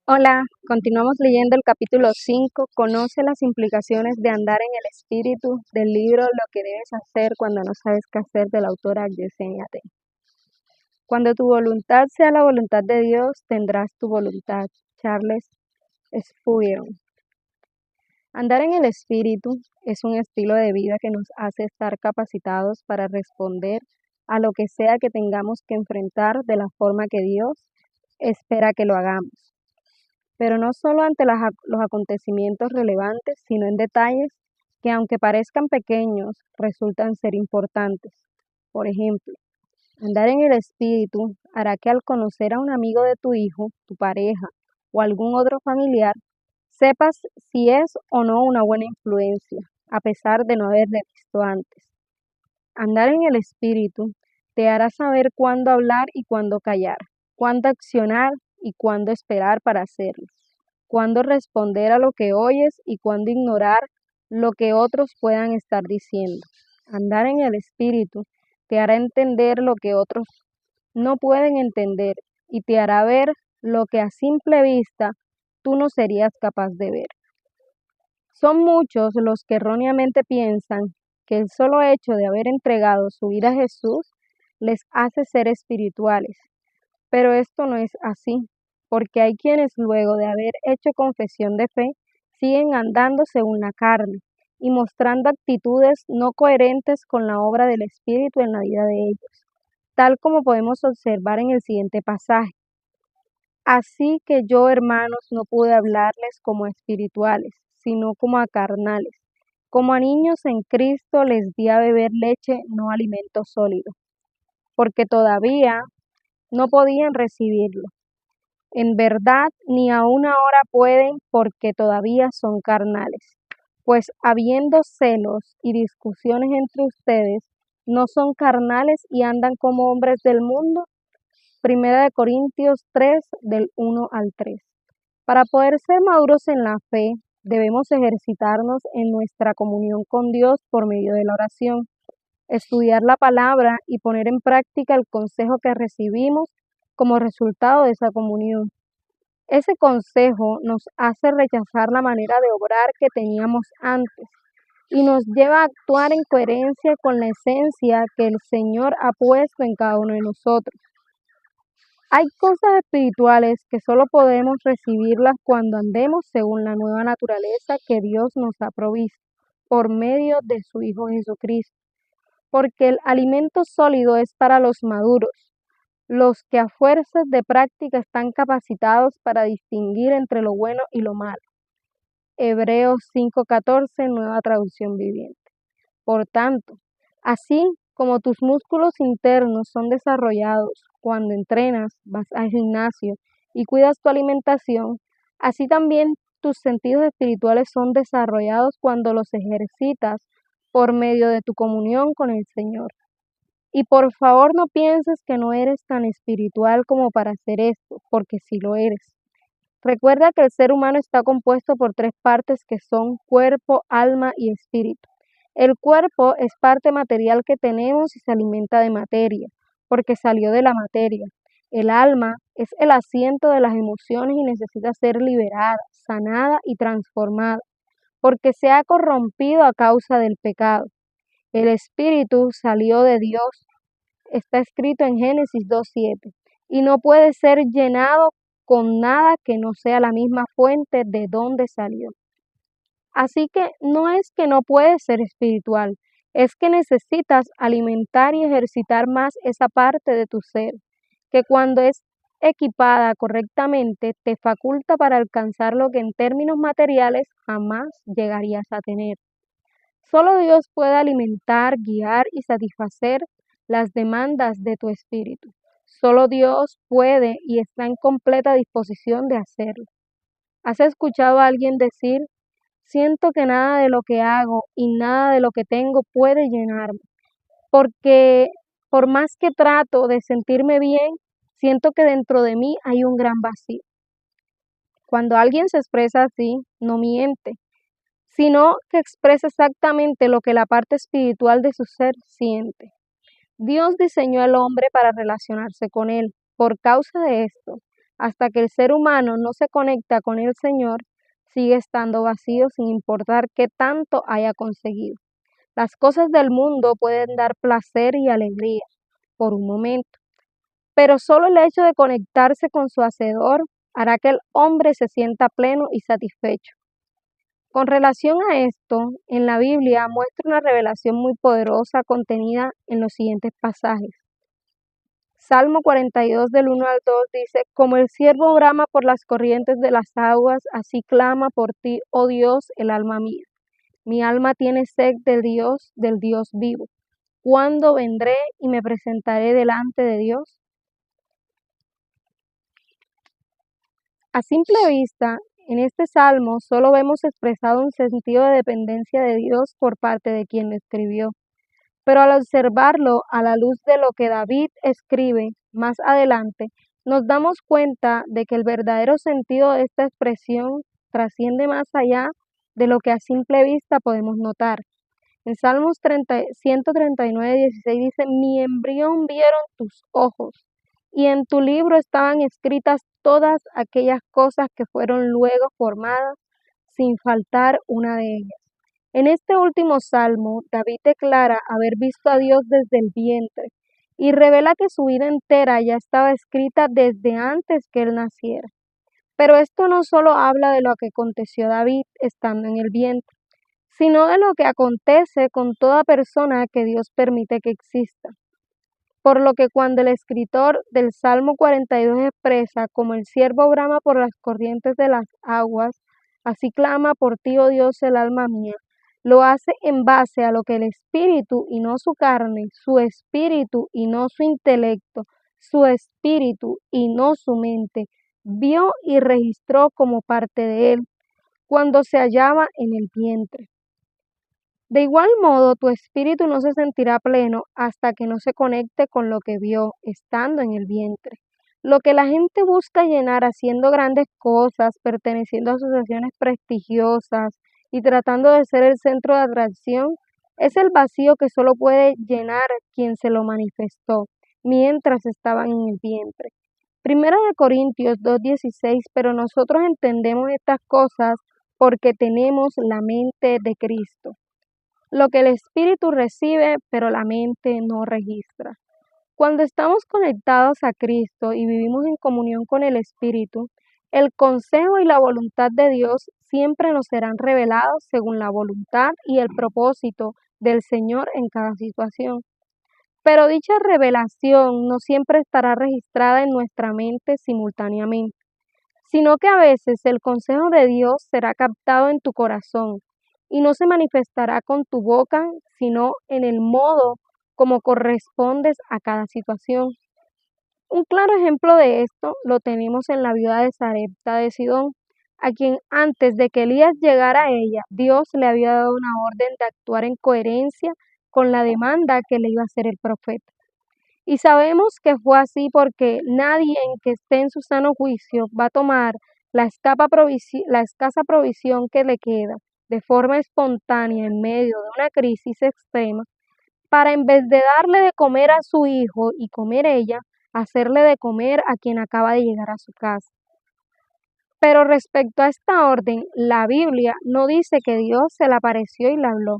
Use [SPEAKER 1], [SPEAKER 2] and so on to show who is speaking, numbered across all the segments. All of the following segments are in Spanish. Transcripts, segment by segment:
[SPEAKER 1] Hola, continuamos leyendo el capítulo 5. Conoce las implicaciones de andar en el espíritu del libro Lo que debes hacer cuando no sabes qué hacer, de la autora Yesenia T. Cuando tu voluntad sea la voluntad de Dios, tendrás tu voluntad. Charles Spurgeon. Andar en el espíritu es un estilo de vida que nos hace estar capacitados para responder a lo que sea que tengamos que enfrentar de la forma que Dios espera que lo hagamos, pero no solo ante los acontecimientos relevantes, sino en detalles que, aunque parezcan pequeños, resultan ser importantes. Por ejemplo, andar en el espíritu hará que al conocer a un amigo de tu hijo, tu pareja o algún otro familiar, sepas si es o no una buena influencia, a pesar de no haberle visto antes. Andar en el espíritu te hará saber cuándo hablar y cuándo callar, cuándo accionar y cuándo esperar para hacerlo, cuándo responder a lo que oyes y cuándo ignorar lo que otros puedan estar diciendo. Andar en el espíritu te hará entender lo que otros no pueden entender y te hará ver lo que a simple vista tú no serías capaz de ver. Son muchos los que erróneamente piensan que el solo hecho de haber entregado su vida a Jesús les hace ser espirituales, pero esto no es así, porque hay quienes luego de haber hecho confesión de fe siguen andando según la carne y mostrando actitudes no coherentes con la obra del Espíritu en la vida de ellos, tal como podemos observar en el siguiente pasaje. Así que yo, hermanos, no pude hablarles como a espirituales, sino como a carnales. Como a niños en Cristo les di a beber leche, no alimento sólido, porque todavía no podían recibirlo. En verdad, ni aun ahora pueden, porque todavía son carnales. Pues habiendo celos y discusiones entre ustedes, ¿no son carnales y andan como hombres del mundo? Primera de Corintios 3, del 1 al 3. Para poder ser maduros en la fe, debemos ejercitarnos en nuestra comunión con Dios por medio de la oración, estudiar la palabra y poner en práctica el consejo que recibimos como resultado de esa comunión. Ese consejo nos hace rechazar la manera de obrar que teníamos antes y nos lleva a actuar en coherencia con la esencia que el Señor ha puesto en cada uno de nosotros. Hay cosas espirituales que solo podemos recibirlas cuando andemos según la nueva naturaleza que Dios nos ha provisto por medio de su Hijo Jesucristo, porque el alimento sólido es para los maduros, los que a fuerzas de práctica están capacitados para distinguir entre lo bueno y lo malo. Hebreos 5:14, Nueva Traducción Viviente. Por tanto, así como tus músculos internos son desarrollados cuando entrenas, vas al gimnasio y cuidas tu alimentación, así también tus sentidos espirituales son desarrollados cuando los ejercitas por medio de tu comunión con el Señor. Y por favor no pienses que no eres tan espiritual como para hacer esto, porque sí lo eres. Recuerda que el ser humano está compuesto por tres partes que son cuerpo, alma y espíritu. El cuerpo es parte material que tenemos y se alimenta de materia, porque salió de la materia. El alma es el asiento de las emociones y necesita ser liberada, sanada y transformada, porque se ha corrompido a causa del pecado. El espíritu salió de Dios, está escrito en Génesis 2:7, y no puede ser llenado con nada que no sea la misma fuente de donde salió. Así que no es que no puedes ser espiritual, es que necesitas alimentar y ejercitar más esa parte de tu ser, que cuando es equipada correctamente te faculta para alcanzar lo que en términos materiales jamás llegarías a tener. Solo Dios puede alimentar, guiar y satisfacer las demandas de tu espíritu. Solo Dios puede y está en completa disposición de hacerlo. ¿Has escuchado a alguien decir: siento que nada de lo que hago y nada de lo que tengo puede llenarme, porque por más que trato de sentirme bien, siento que dentro de mí hay un gran vacío? Cuando alguien se expresa así, no miente, sino que expresa exactamente lo que la parte espiritual de su ser siente. Dios diseñó al hombre para relacionarse con él. Por causa de esto, Hasta que el ser humano no se conecta con el Señor, sigue estando vacío sin importar qué tanto haya conseguido. Las cosas del mundo pueden dar placer y alegría por un momento, pero solo el hecho de conectarse con su Hacedor hará que el hombre se sienta pleno y satisfecho. Con relación a esto, en la Biblia muestra una revelación muy poderosa contenida en los siguientes pasajes. Salmo 42 del 1 al 2 dice, como el ciervo brama por las corrientes de las aguas, así clama por ti, oh Dios, el alma mía. Mi alma tiene sed del Dios vivo. ¿Cuándo vendré y me presentaré delante de Dios? A simple vista, en este salmo solo vemos expresado un sentido de dependencia de Dios por parte de quien lo escribió. Pero al observarlo a la luz de lo que David escribe más adelante, nos damos cuenta de que el verdadero sentido de esta expresión trasciende más allá de lo que a simple vista podemos notar. En Salmos 139:16 dice, mi embrión vieron tus ojos, y en tu libro estaban escritas todas aquellas cosas que fueron luego formadas, sin faltar una de ellas. En este último salmo, David declara haber visto a Dios desde el vientre y revela que su vida entera ya estaba escrita desde antes que él naciera. Pero esto no solo habla de lo que aconteció a David estando en el vientre, sino de lo que acontece con toda persona que Dios permite que exista. Por lo que cuando el escritor del Salmo 42 expresa como el ciervo brama por las corrientes de las aguas, así clama por ti, oh Dios, el alma mía, lo hace en base a lo que el espíritu y no su carne, su espíritu y no su intelecto, su espíritu y no su mente, vio y registró como parte de él cuando se hallaba en el vientre. De igual modo, tu espíritu no se sentirá pleno hasta que no se conecte con lo que vio estando en el vientre. Lo que la gente busca llenar haciendo grandes cosas, perteneciendo a asociaciones prestigiosas y tratando de ser el centro de atracción, es el vacío que solo puede llenar quien se lo manifestó mientras estaban en el vientre. Primera de Corintios 2:16, pero nosotros entendemos estas cosas porque tenemos la mente de Cristo. Lo que el espíritu recibe, pero la mente no registra. Cuando estamos conectados a Cristo y vivimos en comunión con el Espíritu, el consejo y la voluntad de Dios siempre nos serán revelados según la voluntad y el propósito del Señor en cada situación. Pero dicha revelación no siempre estará registrada en nuestra mente simultáneamente, sino que a veces el consejo de Dios será captado en tu corazón y no se manifestará con tu boca, sino en el modo como correspondes a cada situación. Un claro ejemplo de esto lo tenemos en la viuda de Sarepta de Sidón, a quien antes de que Elías llegara a ella, Dios le había dado una orden de actuar en coherencia con la demanda que le iba a hacer el profeta. Y sabemos que fue así porque nadie en que esté en su sano juicio va a tomar la escasa provisión que le queda de forma espontánea en medio de una crisis extrema para en vez de darle de comer a su hijo y comer ella, hacerle de comer a quien acaba de llegar a su casa. Pero respecto a esta orden, la Biblia no dice que Dios se le apareció y le habló.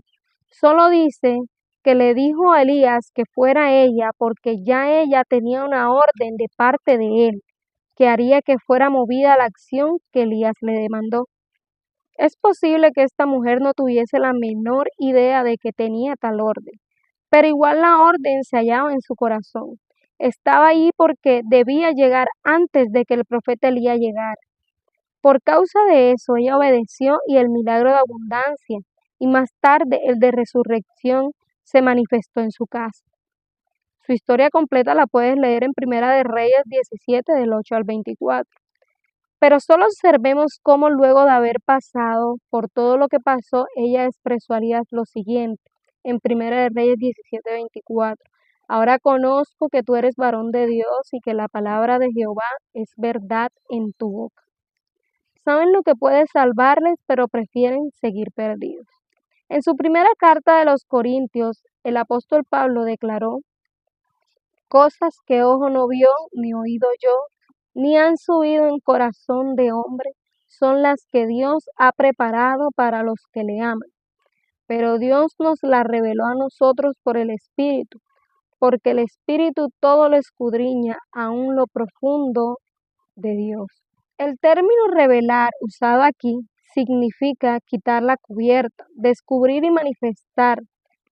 [SPEAKER 1] Solo dice que le dijo a Elías que fuera ella porque ya ella tenía una orden de parte de él que haría que fuera movida a la acción que Elías le demandó. Es posible que esta mujer no tuviese la menor idea de que tenía tal orden, pero igual la orden se hallaba en su corazón. Estaba ahí porque debía llegar antes de que el profeta Elías llegara. Por causa de eso, ella obedeció y el milagro de abundancia, y más tarde el de resurrección, se manifestó en su casa. Su historia completa la puedes leer en Primera de Reyes 17, del 8 al 24. Pero solo observemos cómo luego de haber pasado por todo lo que pasó, ella expresó a Elías lo siguiente, en Primera de Reyes 17, 24. Ahora conozco que tú eres varón de Dios y que la palabra de Jehová es verdad en tu boca. Saben lo que puede salvarles, pero prefieren seguir perdidos. En su primera carta de los Corintios, el apóstol Pablo declaró, cosas que ojo no vio, ni oído yo, ni han subido en corazón de hombre, son las que Dios ha preparado para los que le aman. Pero Dios nos las reveló a nosotros por el Espíritu, porque el Espíritu todo lo escudriña, aún lo profundo de Dios. El término revelar usado aquí significa quitar la cubierta, descubrir y manifestar.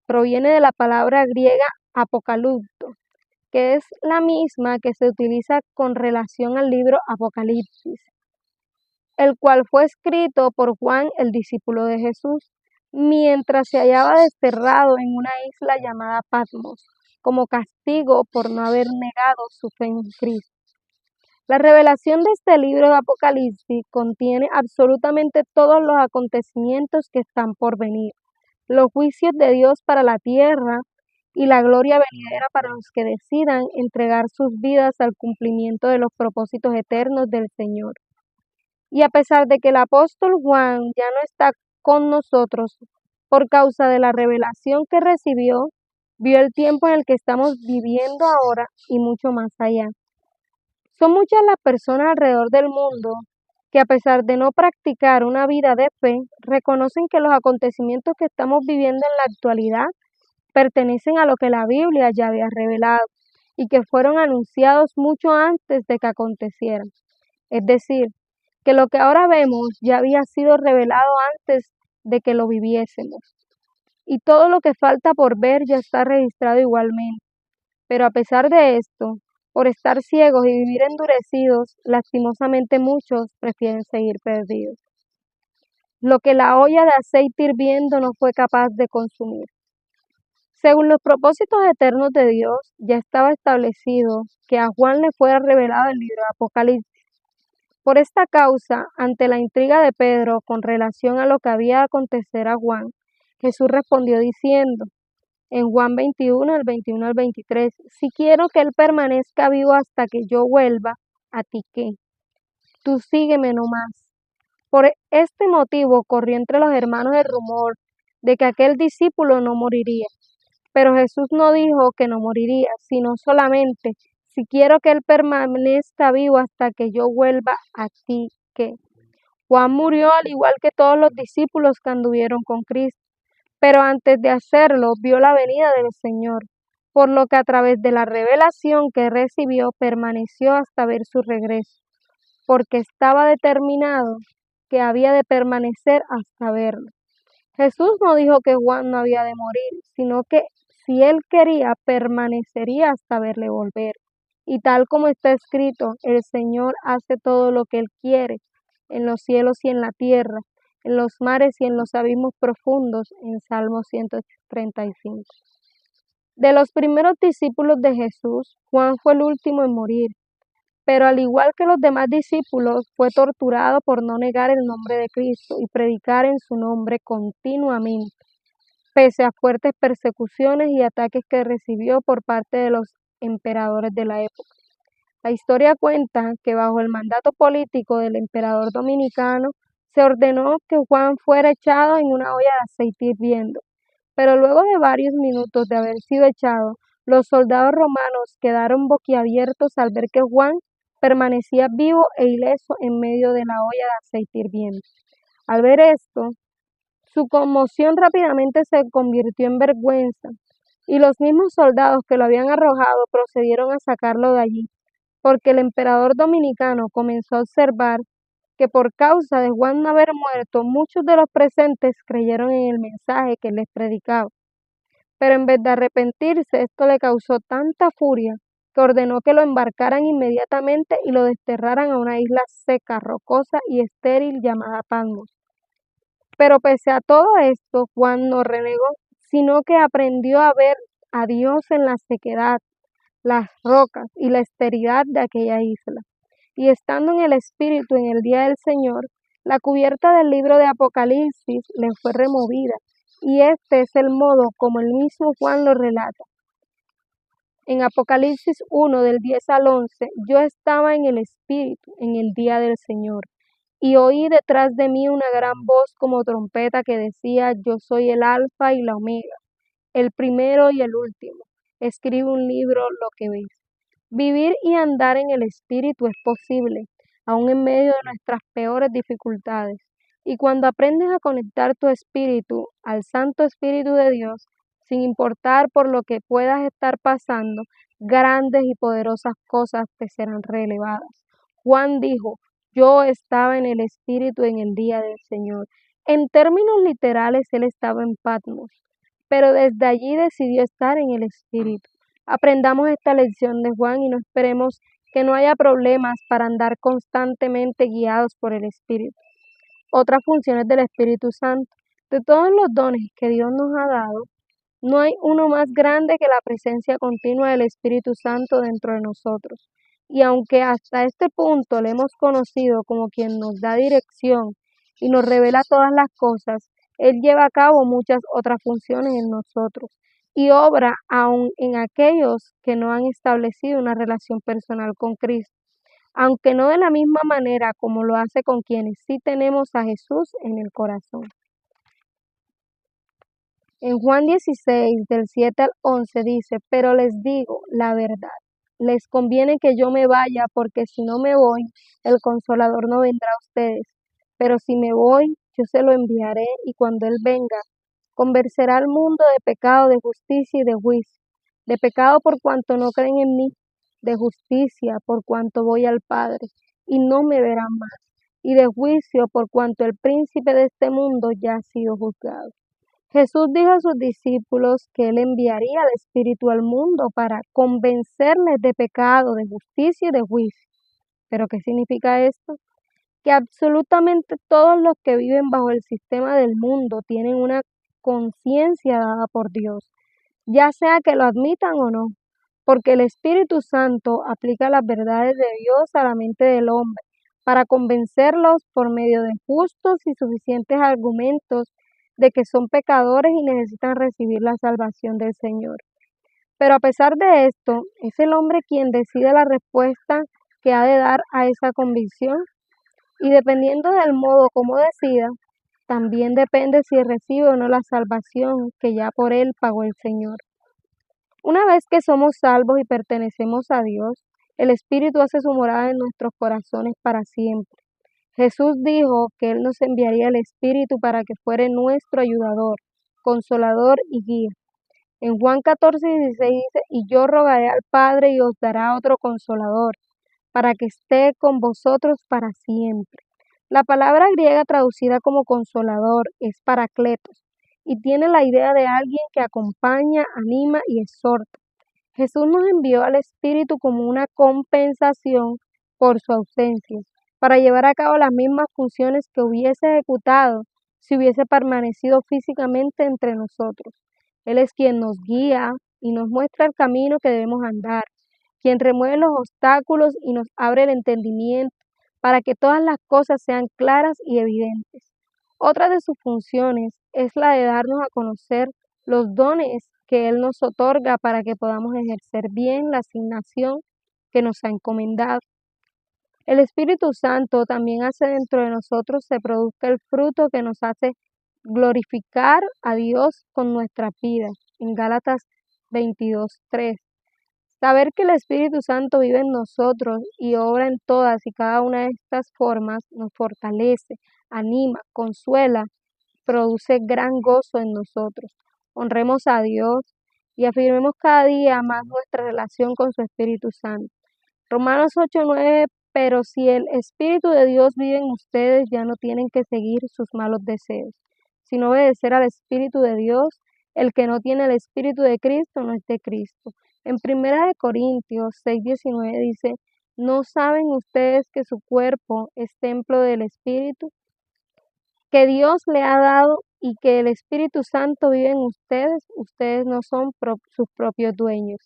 [SPEAKER 1] Proviene de la palabra griega apocalipto, que es la misma que se utiliza con relación al libro Apocalipsis, el cual fue escrito por Juan, el discípulo de Jesús, mientras se hallaba desterrado en una isla llamada Patmos, como castigo por no haber negado su fe en Cristo. La revelación de este libro de Apocalipsis contiene absolutamente todos los acontecimientos que están por venir, los juicios de Dios para la tierra y la gloria venidera para los que decidan entregar sus vidas al cumplimiento de los propósitos eternos del Señor. Y a pesar de que el apóstol Juan ya no está con nosotros por causa de la revelación que recibió, vio el tiempo en el que estamos viviendo ahora y mucho más allá. Son muchas las personas alrededor del mundo que, a pesar de no practicar una vida de fe, reconocen que los acontecimientos que estamos viviendo en la actualidad pertenecen a lo que la Biblia ya había revelado y que fueron anunciados mucho antes de que acontecieran. Es decir, que lo que ahora vemos ya había sido revelado antes de que lo viviésemos. Y todo lo que falta por ver ya está registrado igualmente. Pero a pesar de esto, por estar ciegos y vivir endurecidos, lastimosamente muchos prefieren seguir perdidos. Lo que la olla de aceite hirviendo no fue capaz de consumir. Según los propósitos eternos de Dios, ya estaba establecido que a Juan le fuera revelado el libro de Apocalipsis. Por esta causa, ante la intriga de Pedro con relación a lo que había de acontecer a Juan, Jesús respondió diciendo, en Juan 21, del 21 al 23, si quiero que él permanezca vivo hasta que yo vuelva, ¿a ti qué? Tú sígueme no más. Por este motivo corrió entre los hermanos el rumor de que aquel discípulo no moriría. Pero Jesús no dijo que no moriría, sino solamente, si quiero que él permanezca vivo hasta que yo vuelva, ¿a ti qué? Juan murió al igual que todos los discípulos que anduvieron con Cristo, pero antes de hacerlo vio la venida del Señor, por lo que a través de la revelación que recibió permaneció hasta ver su regreso, porque estaba determinado que había de permanecer hasta verlo. Jesús no dijo que Juan no había de morir, sino que si él quería, permanecería hasta verle volver. Y tal como está escrito, el Señor hace todo lo que él quiere, en los cielos y en la tierra, en los mares y en los abismos profundos, en Salmo 135. De los primeros discípulos de Jesús, Juan fue el último en morir, pero al igual que los demás discípulos, fue torturado por no negar el nombre de Cristo y predicar en su nombre continuamente, pese a fuertes persecuciones y ataques que recibió por parte de los emperadores de la época. La historia cuenta que bajo el mandato político del emperador dominicano, se ordenó que Juan fuera echado en una olla de aceite hirviendo, pero luego de varios minutos de haber sido echado, los soldados romanos quedaron boquiabiertos al ver que Juan permanecía vivo e ileso en medio de la olla de aceite hirviendo. Al ver esto, su conmoción rápidamente se convirtió en vergüenza, y los mismos soldados que lo habían arrojado procedieron a sacarlo de allí, porque el emperador dominicano comenzó a observar que por causa de Juan no haber muerto, muchos de los presentes creyeron en el mensaje que les predicaba. Pero en vez de arrepentirse, esto le causó tanta furia que ordenó que lo embarcaran inmediatamente y lo desterraran a una isla seca, rocosa y estéril llamada Patmos. Pero pese a todo esto, Juan no renegó, sino que aprendió a ver a Dios en la sequedad, las rocas y la esterilidad de aquella isla. Y estando en el Espíritu en el día del Señor, la cubierta del libro de Apocalipsis le fue removida, y este es el modo como el mismo Juan lo relata. En Apocalipsis 1, del 10 al 11, yo estaba en el Espíritu en el día del Señor, y oí detrás de mí una gran voz como trompeta que decía, yo soy el Alfa y la Omega, el primero y el último. Escribe un libro lo que ves. Vivir y andar en el Espíritu es posible, aun en medio de nuestras peores dificultades. Y cuando aprendes a conectar tu espíritu al Santo Espíritu de Dios, sin importar por lo que puedas estar pasando, grandes y poderosas cosas te serán reveladas. Juan dijo, yo estaba en el Espíritu en el día del Señor. En términos literales, él estaba en Patmos, pero desde allí decidió estar en el Espíritu. Aprendamos esta lección de Juan y no esperemos que no haya problemas para andar constantemente guiados por el Espíritu. Otras funciones del Espíritu Santo. De todos los dones que Dios nos ha dado, no hay uno más grande que la presencia continua del Espíritu Santo dentro de nosotros. Y aunque hasta este punto le hemos conocido como quien nos da dirección y nos revela todas las cosas, Él lleva a cabo muchas otras funciones en nosotros y obra aún en aquellos que no han establecido una relación personal con Cristo, aunque no de la misma manera como lo hace con quienes sí tenemos a Jesús en el corazón. En Juan 16, del 7 al 11 dice, pero les digo la verdad, les conviene que yo me vaya, porque si no me voy, el Consolador no vendrá a ustedes. Pero si me voy, yo se lo enviaré, y cuando Él venga, convencerá al mundo de pecado, de justicia y de juicio. De pecado por cuanto no creen en mí, de justicia por cuanto voy al Padre, y no me verán más, y de juicio por cuanto el príncipe de este mundo ya ha sido juzgado. Jesús dijo a sus discípulos que Él enviaría al Espíritu al mundo para convencerles de pecado, de justicia y de juicio. ¿Pero qué significa esto? Que absolutamente todos los que viven bajo el sistema del mundo tienen una conciencia dada por Dios, ya sea que lo admitan o no, porque el Espíritu Santo aplica las verdades de Dios a la mente del hombre para convencerlos por medio de justos y suficientes argumentos de que son pecadores y necesitan recibir la salvación del Señor. Pero a pesar de esto, es el hombre quien decide la respuesta que ha de dar a esa convicción, y dependiendo del modo como decida, también depende si recibe o no la salvación que ya por él pagó el Señor. Una vez que somos salvos y pertenecemos a Dios, el Espíritu hace su morada en nuestros corazones para siempre. Jesús dijo que Él nos enviaría el Espíritu para que fuera nuestro ayudador, consolador y guía. En Juan 14:16 dice, y yo rogaré al Padre y os dará otro consolador, para que esté con vosotros para siempre. La palabra griega traducida como consolador es paracletos, y tiene la idea de alguien que acompaña, anima y exhorta. Jesús nos envió al Espíritu como una compensación por su ausencia, para llevar a cabo las mismas funciones que hubiese ejecutado si hubiese permanecido físicamente entre nosotros. Él es quien nos guía y nos muestra el camino que debemos andar, quien remueve los obstáculos y nos abre el entendimiento para que todas las cosas sean claras y evidentes. Otra de sus funciones es la de darnos a conocer los dones que Él nos otorga para que podamos ejercer bien la asignación que nos ha encomendado. El Espíritu Santo también hace dentro de nosotros se produzca el fruto que nos hace glorificar a Dios con nuestras vidas. En Gálatas 22:3. Saber que el Espíritu Santo vive en nosotros y obra en todas y cada una de estas formas nos fortalece, anima, consuela, produce gran gozo en nosotros. Honremos a Dios y afirmemos cada día más nuestra relación con su Espíritu Santo. Romanos 8:9, pero si el Espíritu de Dios vive en ustedes, ya no tienen que seguir sus malos deseos, sino obedecer al Espíritu de Dios. El que no tiene el Espíritu de Cristo no es de Cristo. En 1 Corintios 6:19 dice, ¿no saben ustedes que su cuerpo es templo del Espíritu, que Dios le ha dado y que el Espíritu Santo vive en ustedes? Ustedes no son sus propios dueños.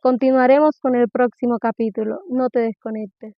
[SPEAKER 1] Continuaremos con el próximo capítulo. No te desconectes.